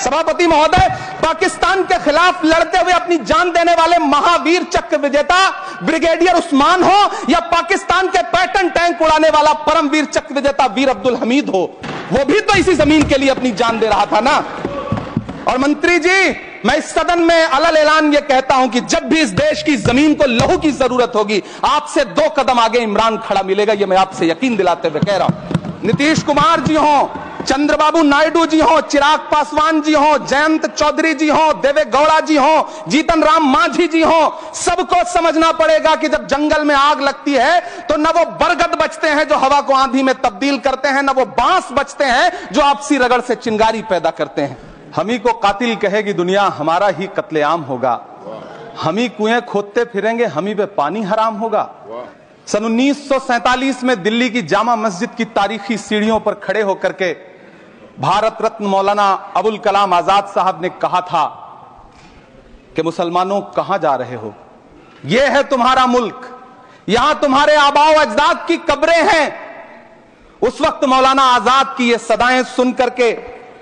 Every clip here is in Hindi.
सभापति महोदय, पाकिस्तान के खिलाफ लड़ते हुए अपनी जान देने वाले महावीर चक्र विजेता ब्रिगेडियर उस्मान हो या पाकिस्तान के पैटर्न टैंक उड़ाने वाला परमवीर चक्र विजेता वीर अब्दुल हमीद हो, वो भी तो इसी जमीन के लिए अपनी जान दे रहा था ना। और मंत्री जी, मैं इस सदन में अलल ऐलान ये कहता हूं कि जब भी इस देश की जमीन को लहू की जरूरत होगी, आपसे 2 कदम आगे इमरान खड़ा मिलेगा, ये मैं आपसे यकीन दिलाते हुए कह रहा हूं। नीतीश कुमार जी हो, चंद्रबाबू नायडू जी हो, चिराग पासवान जी हो, जयंत चौधरी जी हो, देवे गौड़ा जी हो, जीतन राम मांझी जी हो, सबको समझना पड़ेगा कि जब जंगल में आग लगती है तो न वो बरगद बचते हैं जो हवा को आंधी में तब्दील करते हैं, न वो बांस बचते हैं जो आपसी रगड़ से चिंगारी पैदा करते हैं। हम ही को कातिल कहेगी दुनिया, हमारा ही कत्लेआम होगा। हम ही कुएं खोदते फिरेंगे, हम ही पे पानी हराम होगा। सन 1947 में दिल्ली की जामा मस्जिद की तारीखी सीढ़ियों पर खड़े होकर के भारत रत्न मौलाना अबुल कलाम आजाद साहब ने कहा था कि मुसलमानों कहां जा रहे हो, यह है तुम्हारा मुल्क, यहां तुम्हारे आबाओ अजदाद की कब्रें हैं। उस वक्त मौलाना आजाद की ये सदाएं सुन करके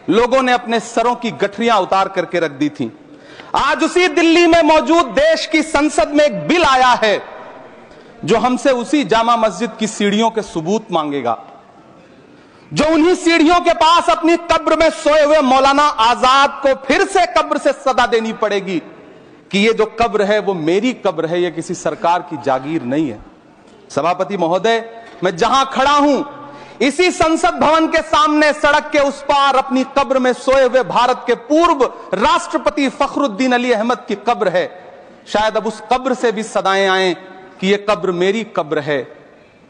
लोगों ने अपने सरों की गठरियां उतार करके रख दी थी। आज उसी दिल्ली में मौजूद देश की संसद में एक बिल आया है जो हमसे उसी जामा मस्जिद की सीढ़ियों के सबूत मांगेगा, जो उन्हीं सीढ़ियों के पास अपनी कब्र में सोए हुए मौलाना आजाद को फिर से कब्र से सदा देनी पड़ेगी कि ये जो कब्र है वो मेरी कब्र है, ये किसी सरकार की जागीर नहीं है। सभापति महोदय, मैं जहां खड़ा हूं इसी संसद भवन के सामने सड़क के उस पार अपनी कब्र में सोए हुए भारत के पूर्व राष्ट्रपति फखरुद्दीन अली अहमद की कब्र है। शायद अब उस कब्र से भी सदाएं आए कि यह कब्र मेरी कब्र है,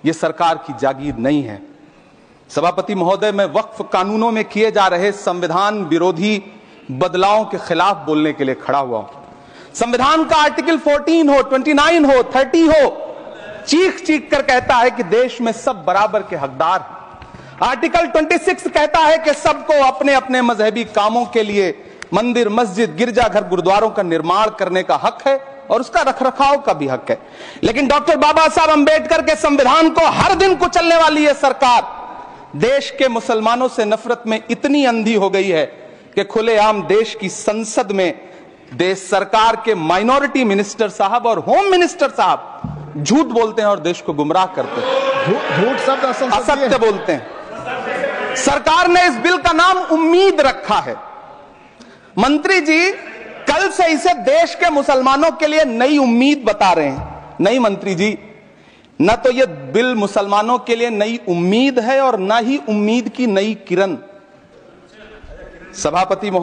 यह सरकार की जागीर नहीं है। सभापति महोदय, मैं वक्फ कानूनों में किए जा रहे संविधान विरोधी बदलावों के खिलाफ बोलने के लिए खड़ा हुआ हूं। संविधान का आर्टिकल 14 हो, 29 हो, 30 हो, चीख चीख कर कहता है कि देश में सब बराबर के हकदार हैं। आर्टिकल 26 कहता है कि सबको अपने अपने मजहबी कामों के लिए मंदिर, मस्जिद, गिरजाघर, गुरुद्वारों का निर्माण करने का हक है और उसका रखरखाव का भी हक है। लेकिन डॉक्टर बाबा साहब अंबेडकर के संविधान को हर दिन कुचलने वाली यह सरकार देश के मुसलमानों से नफरत में इतनी अंधी हो गई है कि खुलेआम देश की संसद में देश सरकार के माइनॉरिटी मिनिस्टर साहब और होम मिनिस्टर साहब झूठ बोलते हैं और देश को गुमराह करते हैं। झूठ शब्द असत्य बोलते हैं। सरकार ने इस बिल का नाम उम्मीद रखा है। मंत्री जी, कल से इसे देश के मुसलमानों के लिए नई उम्मीद बता रहे हैं। नहीं मंत्री जी, न तो यह बिल मुसलमानों के लिए नई उम्मीद है और न ही उम्मीद की नई किरण। सभापति महोदय,